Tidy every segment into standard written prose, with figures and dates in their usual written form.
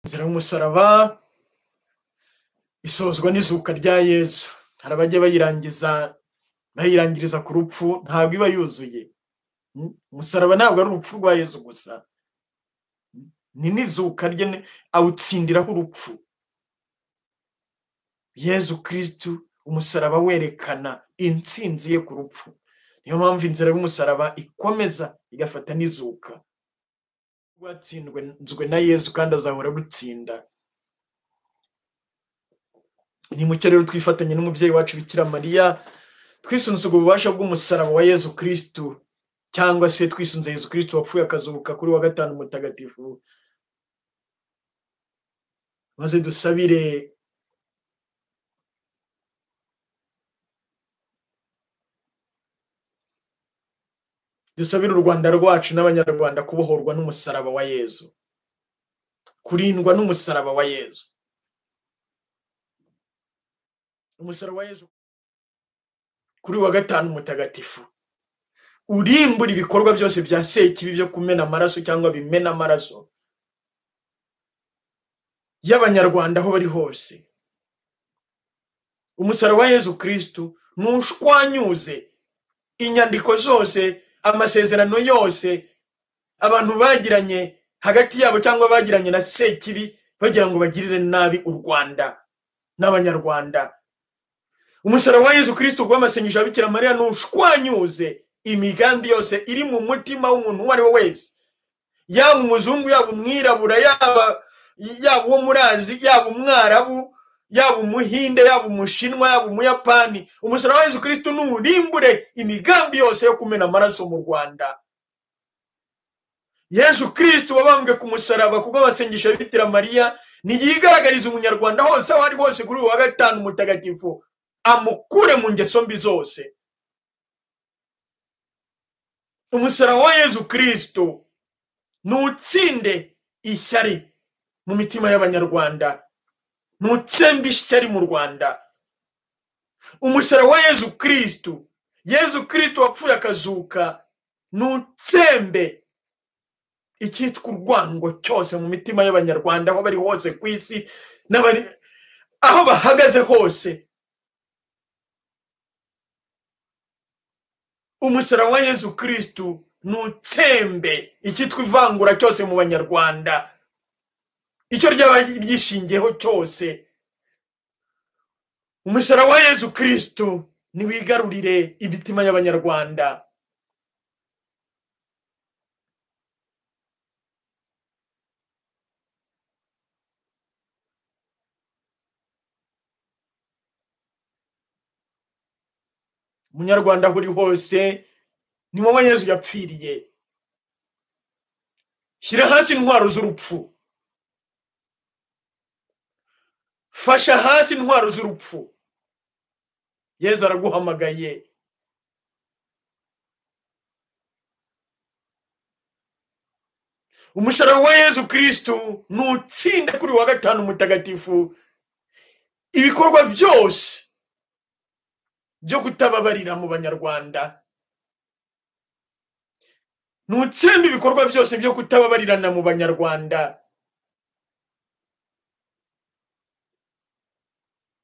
inzira y'umusaraba isozwa n'izuka rya Yesu. Hari abajya bayirangiriza ku rupfu, ntabwo iba yuzuye. Umusaraba ntabwo ari urupfu rwa Yesu gusa, ni n'izuka rye awutsindiraho urupfu. Yesu Kristo umusaraba werekana intsinzi ye ku rupfu. Niyo mpamvu inzira y'umusaraba ikomeza igafata n'izuka. Rwatsinzwe na Yesu kandi azahora rutsinda. Ni mucyo rero twifatanye n'umubyeyi wacu Bikira Mariya, twisunze ububasha bw'umusaraba wa Yesu Kristo, cyangwa se twisunze Yesu Kristo wapfuye akazuka kuri wa gatanu mutagatifu, maze dusabire u Rwanda rwacu n'Abanyarwanda kubohorwa n'umusaraba wa Yesu, kurindwa n'umusaraba wa Yesu. Umusaraba wa Yesu kuri wa gatanu mutagatifu urimbura ibikorwa byose bya sekibi byo kumena amaraso cyangwa bimena amaraso y'Abanyarwanda aho bari hose. Umusaraba wa Yesu Kristo nushwanyuze inyandiko zose, amasezerano yose abantu bagiranye hagati yabo cyangwa bagiranye na sekibi bagira ngo bagirire nabi u Rwanda n'Abanyarwanda. Umusaraba wa Yesu Kristo gw'amasengesho ya Bikira Mariya nushwanyuze imigambi yose iri mu mutima w'umuntu uwo ari we wese, yaba umuzungu, yaba umwirabura, yaba uwo muri Aziya, yaba umwarabu, yaba umuhinde, yaba umushinwa, yaba umuyapani. Umusaraba wa Yesu Kristo nurimbure imigambi yose yo kumena amaraso mu Rwanda. Yesu Kristo wabambwe ku musaraba kubw'amasengesho ya Bikira Mariya niyigaragariza umunyarwanda hose aho ari hose kuri wa gatanu mutagatifu, amukure mu ngeso mbi zose. Umusaraba wa Yesu Kristo nutsinde ishyari mu mitima y'Abanyarwanda, nutsembe ishyari mu Rwanda. Umusaraba wa Yesu Kristo wapfuye akazuka nutsembe icyitwa urwango cyose mu mitima y'Abanyarwanda aho bari hose ku isi aho bahagaze hose. Umusaraba wa Yesu Kristo nutsembe icyitwa ivangura cyose mu Banyarwanda, icyo ryaba ryishingiyeho cyose. Umusaraba wa Yesu Kristo niwigarurire imitima y'Abanyarwanda. Umunyarwanda aho uri hose ni wowe Yesu yapfiriye. Shyira hasi intwaro z'urupfu, fasha hasi intwaro z'urupfu. Yesu araguhamagaye. Umusaraba wa Yesu Kristo nutsinde kuri wa gatanu mutagatifu ibikorwa byose byo kutababarira mu Banyarwanda, nutsembe ibikorwa byose byo kutababarirana mu Banyarwanda.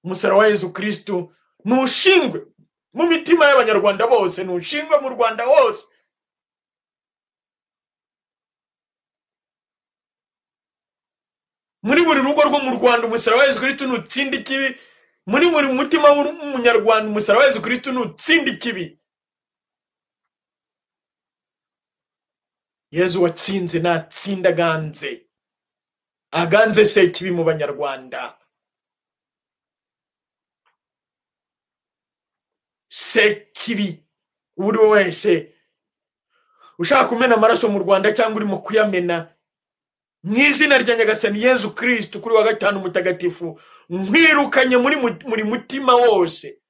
Umusaraba wa Yesu Kristo nushingwe mu mitima y'Abanyarwanda bose, nushingwe mu Rwanda hose. Muri buri rugo rwo mu Rwanda umusaraba wa Yesu Kristo nutsinde ikibi. Muri buri mutima w'umunyarwanda umusaraba wa Yesu Kristo nutsinde ikibi. Yesu watsinze natsinda aganze sekibi mu Banyarwanda. Sekibi uri wese ushaka kumena amaraso mu Rwanda cyangwa urimo kuyamena, mu izina rya Nyagasani Yesu Kristo kuri wa gatanu mutagatifu nkwirukanye muri mutima wose.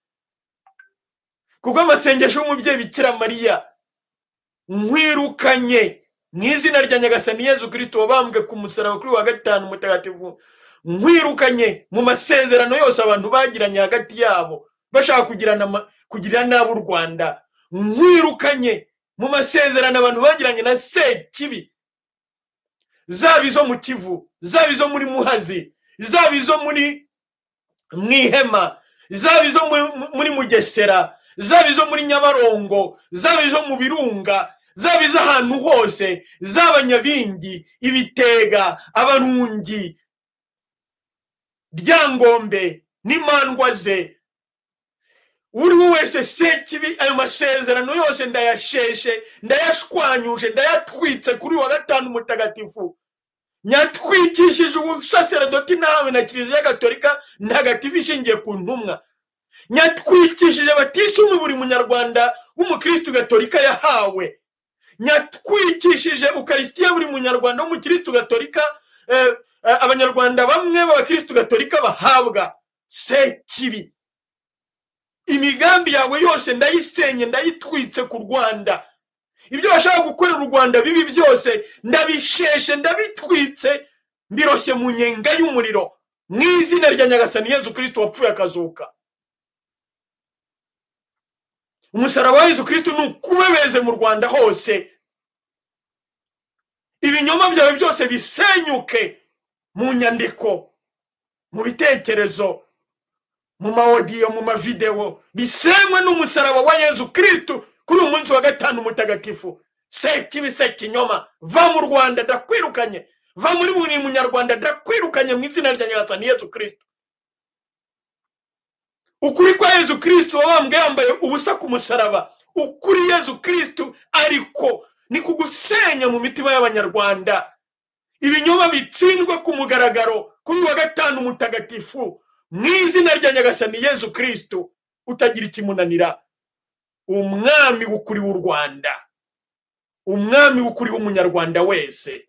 Kubwo amasengesho y'umubyeyi Bikira Mariya nkwirukanye mu izina rya Nyagasani Yesu Kristo wabambwe ku musaraba kuri wa gatanu mutagatifu. Nkwirukanye mu masezerano yose abantu bagiranye hagati yabo bashaka kugirira nabi u Rwanda. Nkwirukanye mu masezerano abantu bagiranye na sekibi, zaba izo mu Kivu, zaba izo muri Muhazi, zaba izo muri Mwihema, zaba izo muri Mugesera, zaba izo muri Nyabarongo, zaba izo mu Birunga, zaba izo ahantu hose, zaba Nyabingi, Ibitega, Abarungi, Ryangombe n'Imandwaze, uri wese Sekibi, ayo masezerano yose ndayasheshe, ndayashwanyuje, ndayatwitse kuri wa gatanu mutagatifu. Nyatwikishije ubusaserdoti nawe na Kiliziya Gatolika ntagatifu ishingiye ku ntumwa. Nyatwikishije batisimu buri munyarwanda w'umukristo Gatolika yahawe. Nyatwikishije Ukaristiya buri munyarwanda w'umukristo Gatolika, abanyarwanda bamwe b'abakristo Gatolika bahabwa. Sekibi, imigambi yawe yose ndayisenye, ndayitwitse ku Rwanda. Ibyo bashaka gukorera u Rwanda bibi byose ndabisheshe, ndabitwitse, mbiroshye mu nyenga y'umuriro mu izina rya Nyagasani Yezu Kristo wapfuye akazuka. Umusaraba wa Yezu Kristo nukubebeze mu Rwanda hose. Ibinyoma byawe byose bisenyuke mu nyandiko, mu bitekerezo, mu maaudio, mu mavideo, bisenywe n'umusaraba wa Yezu Kristo kuri umunsi wa gatanu mutagatifu. Sekibi, Sekinyoma, va mu Rwanda ndakwirukanye, va muri buri munyarwanda ndakwirukanye mu izina rya Nyagasani Yezu Kristo. Ukuri kwa Yezu Kristo wabambwe yambaye ubusa ku musaraba, ukuri Yezu Kristo ariko ni kugusenya mu mitima y'abanyarwanda. Ibinyoma bitsindwe ku mugaragaro kuri wa gatanu mutagatifu mu izina rya Nyagasani Yezu Kristo, utagira ikimunanira. Umwami w'ukuri w'u Rwanda, umwami w'ukuri w'umunyarwanda wese.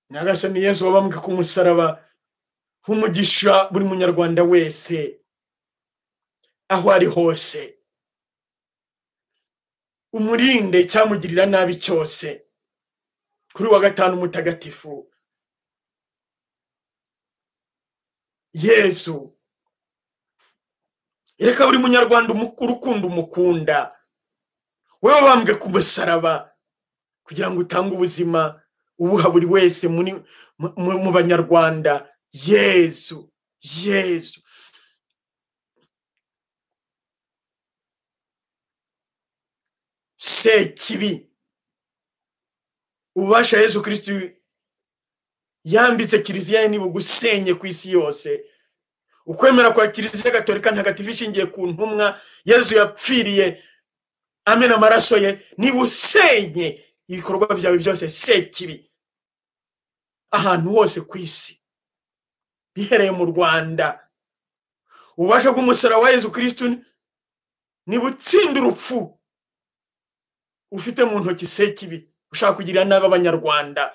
Nyagasani Yesu wabambwe ku musaraba, umugisha buri munyarwanda wese aho ari hose. Umurinde cyamugirira nabi cyose kuri wa gatanu mutagatifu. Yesu, reka buri munyarwanda urukundo umukunda, wewe wabambwe ku musaraba kugira ngo utange ubuzima ubuha buri wese mu banyarwanda. Yesu, Yesu. Sekibi, ubasha Yesu Kristo yambitse Kiliziya ni bugusenye ku isi yose. Ukwemera kwa Kiliziya Gatolika ntagatifu ishingiye ku ntumwa Yesu yapfiriye amena amaraso ye, ni busenye ibikorwa byawe byose. Sekibi, ahantu hose ku isi, bihereye mu Rwanda, ubasha bw'umusaraba wa Yesu Kristo ni butsinda urupfu ufite mu ntoki. Sekibi, ushaka kugirira nabi abanyarwanda,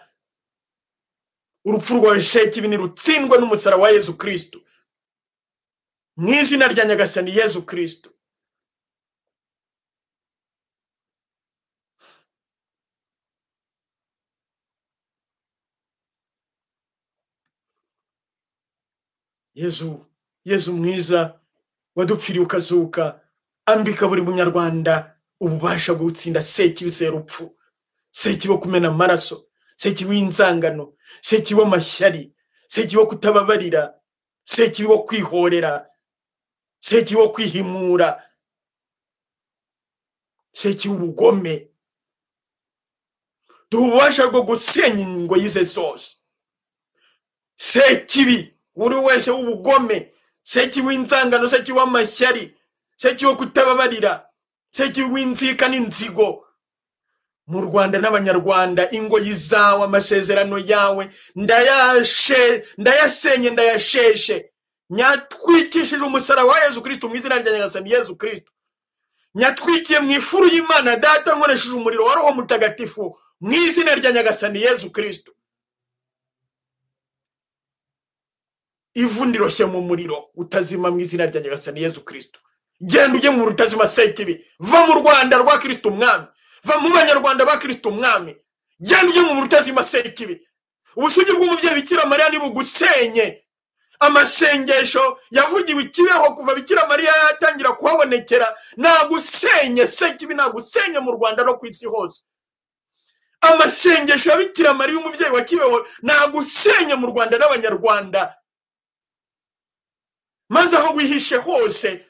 urupfu rwawe Sekibi ni rutsindwa n'umusaraba wa Yesu Kristo mu izina rya Nyagasani Yesu Kristo. Yesu mwiza wadupfiriye ukazuka, ambika buri munyarwanda ububasha bwo gutsinda Sekibi, serupfu, Sekibi kumena amaraso, Sekibi w'inzangano, Sekibi w'amashyari, Sekibi kutababarira, Sekibi wo kwihorera, Sekibi wo kwihimura, Sekibi ubugome. Ububasha bwo gusenya ingoyi ze zose. Sekibi uri wese w'ubugome, Sekibi w'inzangano, Sekibi w'amashyari, Sekibi wo kutababarira, Sekibi w'inzika n'inzigo mu Rwanda n'abanyarwanda. Ingoyi zawe, amasezerano yawe ndayasenye, ndayasheshe. Nyatwikishije umusaraba wa Yesu Kristo mu izina rya Nyagasani Yesu Kristo. Nyatwikiye mu ifuru y'Imana Data nkoresheje umuriro wa Roho Mutagatifu mu izina rya Nyagasani Yesu Kristo. Ivu ndiroshye mu muriro utazima mu izina rya Nyagasani Yesu Kristo. Genda ujye mu rutazima Sekibi, va mu Rwanda rwa Kristo umwami, va mu banyarwanda ba Kristo umwami. Genda ujye mu rutazima Sekibi. Ubusugi bw'umubyeyi Bikira Mariya nibugusenye, amasengesho yavugiwe Kibeho kuva Bikira Mariya yatangira kuhabonekera nagusenye Sekibi, nagusenye mu Rwanda no kwisi hose. Amasengesho ya Bikira Mariya umubyeyi wa Kibeho nagusenye mu Rwanda n'Abanyarwanda, maze aho wihishe hose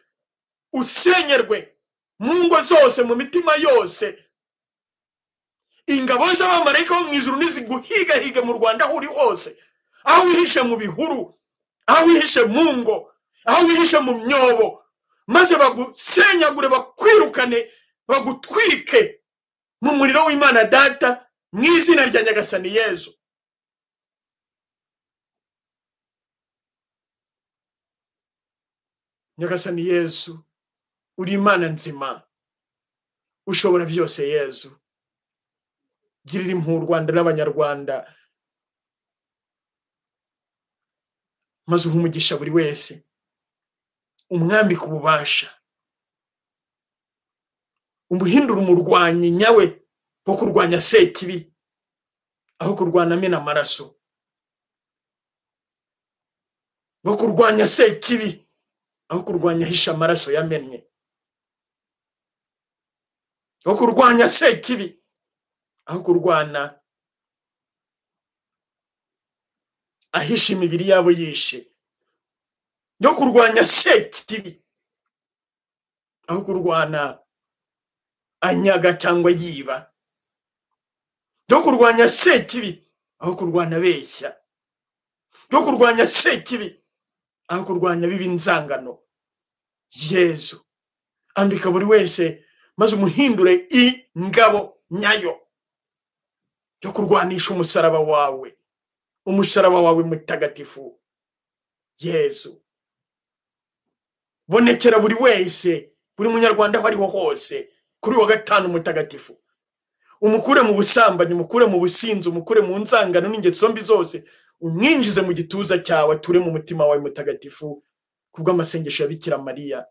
usenyerwe mu ngo zose, mu mitima yose. Ingabo z'abamarayika bo mu ijuru niziguhigahiga mu Rwanda aho uri hose, aho wihishe mu bihuru, aho wihishe mu ngo, aho wihishe mu myobo, maze bagusenyagure, bakwirukane, bagutwike mu muriro w'Imana Data mu izina rya Nyagasani Yezu. Nyagasani Yezu, uri Imana nzima, ushobora byose. Yezu, girira impuhwe u Rwanda n'Abanyarwanda, maze uha umugisha buri wese, umwambika ububasha, umuhindura umurwanyi nyawe wo kurwanya Sekibi aho kurwana amena amaraso, wo kurwanya Sekibi aho kurwanya hisha amaraso yamennye, wo kurwanya Sekibi aho kurwana ahisha imibiri yabo yishe, yo kurwanya Sekibi aho kurwana anyaga cyangwa yiba, yo kurwanya Sekibi aho kurwana beshya, yo kurwanya Sekibi aho kurwanya bibi inzangano. Yezu, andika buri wese maze umuhindure ingabo nyayo yo kurwanisha umusaraba wawe, umusaraba wawe mutagatifu. Yezu, bonekera buri wese, buri munyarwanda aho ariho hose kuri wa gatanu mutagatifu. Umukure mu busambanyi, umukure mu businzi, umukure mu nzangano n'ingeso mbi zose, umwinjize mu gituza cyawe, ature mu mutima wawe mutagatifu kubw'amasengesho ya Bikira Mariya.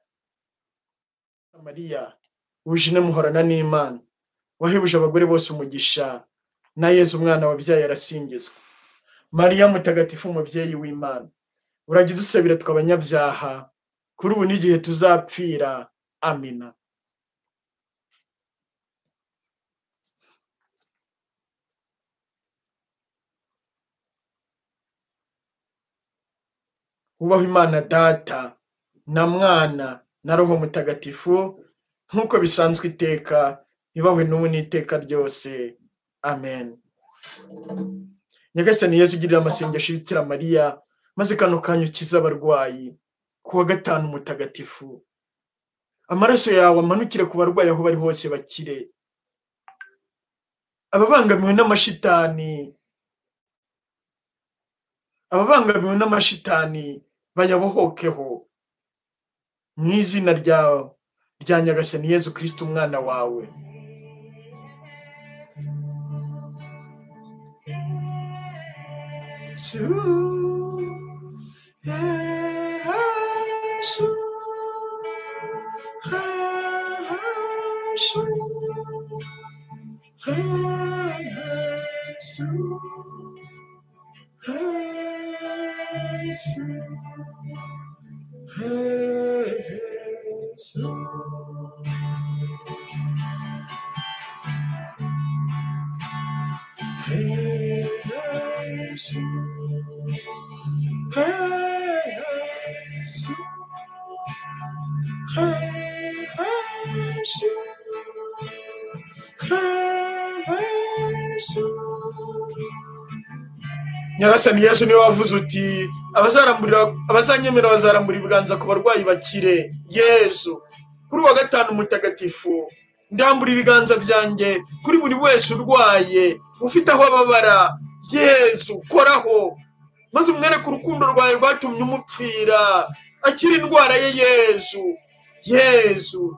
Mariya, ujine muhorana n'Imana, wahebuje abagore bose umugisha, na Yezu umwana wabyaye arasingizwa. Mariya mutagatifu, umubyeyi w'Imana, urajya udusabira tw'abanyabyaha kuri ubu n'igihe tuzapfira. Amina. Ubaho Imana Data na Mwana na Roho Mutagatifu, nk'uko bisanzwe iteka, ibahwe n'ubu n'iteka ryose. Amen. Nyagasani Yezu, ugirira amasengesho Bikira Mariya, maze kano kanya ukiza abarwayi ku wa gatanu mutagatifu. Amaraso yawe amanukire ku barwayi aho bari hose bakire. Ababangamiwe n'amashitani bayabohokeho mu izina rya Nyagasani Yezu Kristo umwana wawe. Nyagasani Yesu niwe wavuze uti abazanyemera bazarambura ibiganza ku barwayi bakire. Yesu, kuri wa gatanu mutagatifu ndambura ibiganza byanjye kuri buri wese urwaye, ufite aho ababara. Yesu, koraho maze umwereke urukundo rwawe rwatumye umupfira, akira indwara ye. Yesu,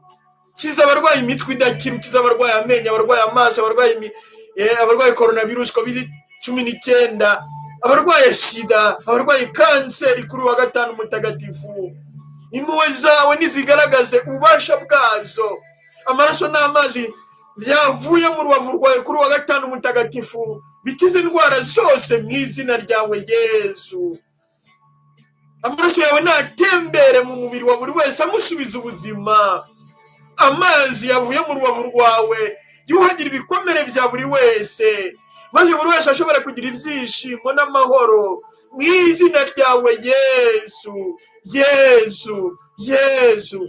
kiza abarwayi imitwe idakira, kiza abarwayi amenyo, abarwayi amaso, abarwayi coronavirus COVID-19, abarwaye sida, abarwaye kanseri. Kuri wa gatanu mutagatifu impuhwe zawe nizigaragaze ububasha bwazo, amaraso n'amazi byavuye mu rubavu rwawe kuri wa gatanu mutagatifu bikize indwara zose mu izina ryawe Yesu. amaraso yawe natembere mu mubiri wa buri wese amusubiza ubuzima. Amazi yavuye mu rubavu rwawe yuhagira ibikomere bya buri wese, maze buri wese ashobora kugira ibyishimo n'amahoro mu izina ryawe Yesu. Yesu, Yesu,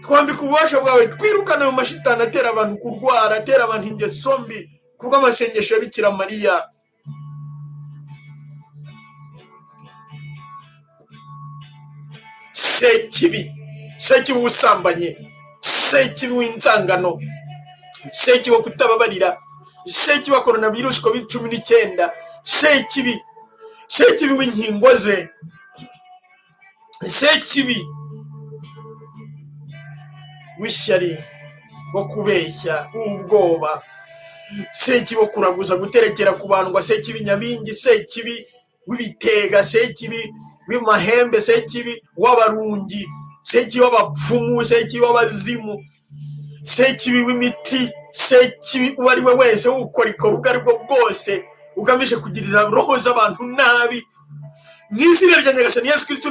twambika ububasha bwawe, twirukane mu mashitani atera abantu kurwara, atera abantu ingeso mbi, kubw'amasengesho ya Bikira Mariya. Sekibi, sekibi ubusambanyi, sekibi w'inzangano, sekibi wo kutababarira, sekibi wa coronavirus COVID-19, sekibi w'inkingo ze, sekibi w'ishyari, wo kubeshya, ubwoba, sekibi wo kuraguza, guterekera kubandwa, sekibi nyabingi, sekibi w'ibitega, sekibi w'amahembe, sekibi w'abarungi, sekibi w'abapfumu, sekibi w'abazimu, sekibi w'imiti, sekibi uwo ari we wese w'ubukorikori ubwo ari bwo bwose ugamije kugirira roho z'abantu nabi. Mu izina rya Nyagasani Yesu Kristo,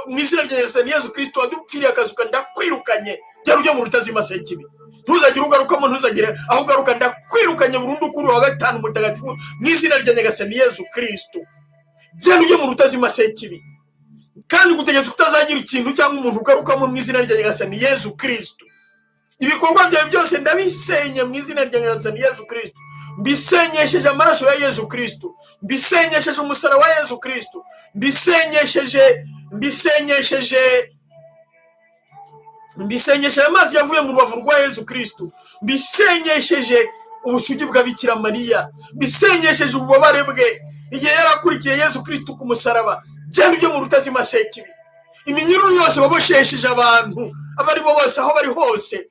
mu izina rya Nyagasani Yesu Kristo wadupfiriye akazuka, ndakwirukanye jya ujye mu rutazima sekibi. Ntuzagire ugarukamo, ntuzagire aho ugaruka, ndakwirukanye burundu kuri wa gatanu mutagatifu mu izina rya Nyagasani Yesu Kristo. Jya ujye mu rutazima sekibi, kandi gutegetse kutazagira ikintu cyangwa umuntu ugarukamo mu izina rya Nyagasani Yesu Kristo. Ibikorwa byawe byose ndabisenye mu izina rya Nyagasani Yesu Kristo. Mbisenyesheje amaraso ya Yesu Kristo, mbisenyesheje umusaraba wa Yesu Kristo, mbisenyesheje amazi yavuye mu rubavu rwa Yesu Kristo, mbisenyesheje ubusugi bwa Bikira Mariya, mbisenyesheje ububabare bwe igihe yarakurikiye Yesu Kristo ku musaraba. Jya ujye mu rutazima sekibi. Iminyururu yose waboshesheje abantu abari bo bose aho bari hose,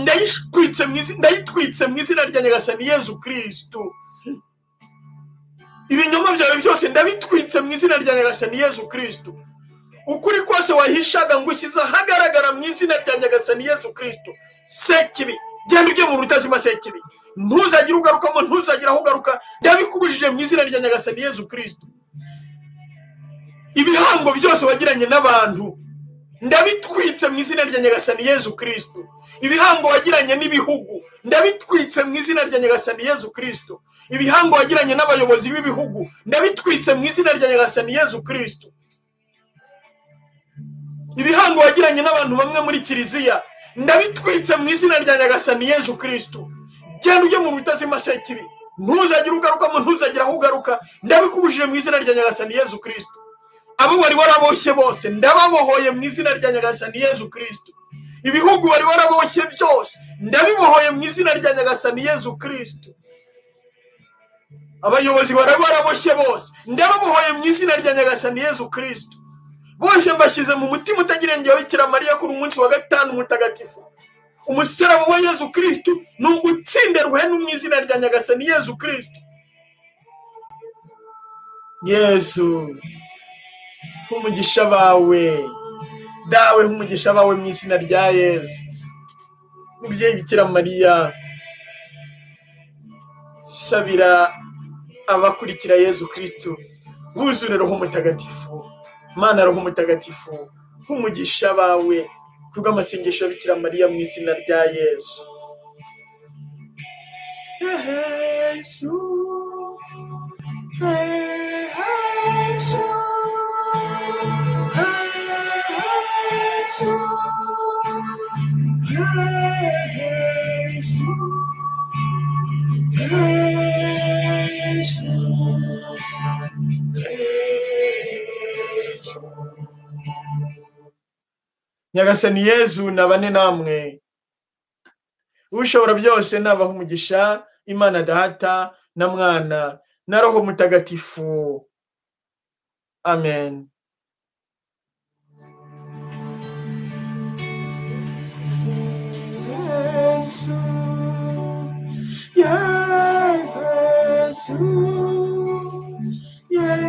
ndayitwitse mu izina rya Nyagasani Yesu Kristo. Ibinyoma byawe byose ndabitwitse mu izina rya Nyagasani Yesu Kristo. Ukuri kose wahishaga ngo ushyize ahagaragara mu izina rya Nyagasani Yesu Kristo. Sekibi, genda ujye mu rutazima sekibi, ntuzagire ugarukamo, ntuzagira aho ugaruka, ndabikubujije mu izina rya Nyagasani Yesu Kristo. Ibihango byose wagiranye n'abantu ndabitwitse mu izina rya Nyagasani Yesu Kristo. Ibihango wagiranye n'ibihugu ndabitwitse mu izina rya Nyagasani Yesu Kristo. Ibihango wagiranye n'abayobozi b'ibihugu ndabitwitse mu izina rya Nyagasani Yesu Kristo. Ibihango wagiranye n'abantu bamwe muri kiliziya ndabitwitse mu izina rya Nyagasani Yesu Kristo. Genda ujye mu rutazima sekibi, ntuzagire ugarukamo, ntuzagira aho ugaruka, ndabikubujije mu izina rya Nyagasani Yesu Kristo. Abo wari waraboshye bose ndababohoye mu izina rya Nyagasani Yesu Kristo. Ibihugu wari waraboshye byose ndabibohoye mu izina rya Nyagasani Yesu Kristo. Abayobozi wari waraboshye bose ndababohoye mu izina rya Nyagasani Yesu Kristo. Bose mbashyize mu mutima utagira ingero Bikira Mariya kuri umunsi wa gatanu mutagatifu. Umusaraba wa Yesu Kristo nugutsinderwe mu izina rya Nyagasani Yesu Kristo. Yesu, umugisha bawe dawe, umugisha bawe mu izina rya Yesu. Mubyeyi Bikira Mariya, sabira abakurikira Yesu Kristo buzure Roho Mutagatifu. Mana Roho Mutagatifu, umugisha bawe kubw'amasengesho ya Bikira Mariya mu izina rya Yesu. Yesu, Yesu, Nyagasani Yesu nabane namwe. Ushobora byose nabaha umugisha, Imana Data na Mwana na Roho Mutagatifu. Amen. Yesu, Yesu, Yesu,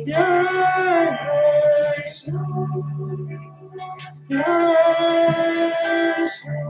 Yesu, Yesu.